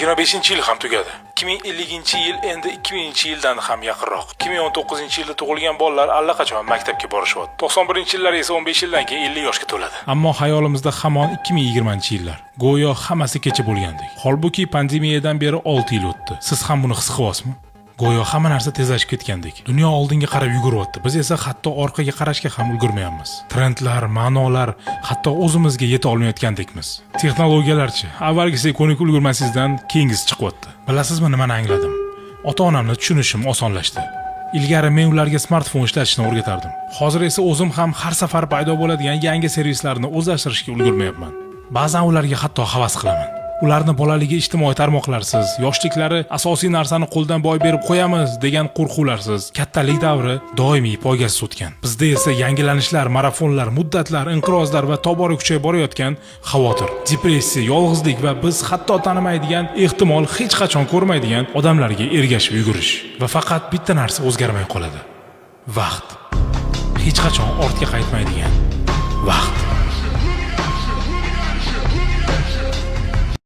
25-yil ham tugadi. 2050-yil endi 2000-yildan ham yaqinroq. 2019-yilda tug'ilgan bolalar allaqachon maktabga borishyapti. 91-yillar esa 15 yildan keyin 50 yoshga to'ladi. Ammo hayolimizda hamon 2020-yillar. Go'yo hammasi kecha bo'lgandek. Holbuki pandemiyadan beri 6 yil o'tdi. Siz ham buni his qilyapsizmi? Go'yo hamma narsa tezlashib ketgandek. Dunyo oldinga qarab yuguryapti. Biz esa hatto orqaga qarashga ham ulgurmayapmiz. Trendlar, ma'nolar, hatto o'zimizga yeta olmayotgandekmiz. Texnologiyalarchi, avvalgisiga ko'nikib ulgurmasizdan keyingisi chiqyapti. Bilasizmi nimani angladim? Ota-onamni tushunishim osonlashdi. Ilgari men ularga smartfon ishlatishni o'rgatardim. Hozir esa o'zim ham har safar paydo bo'ladigan yangi servislarni o'zlashtirishga ulgurmayapman. Ba'zan ularga hatto havas qilaman. Ularni bolaligi ijtimoiy tarmoqlarsiz, yoshliklari asosiy narsani qo'ldan boy berib qo'yamiz degan qo'rquvlarsiz, kattalik davri doimiy poygasiz o'tgan. Bizda esa yangilanishlar, marafonlar, muddatlar, inqirozlar va tobora kuchayib borayotgan xavotir, depressiya, yolg'izlik va biz hatto tanimaydigan, ehtimol hech qachon ko'rmaydigan odamlarga ergashib yugurish. Va faqat bitta narsa o'zgarmay qoladi. Vaqt. Hech qachon ortga qaytmaydigan vaqt.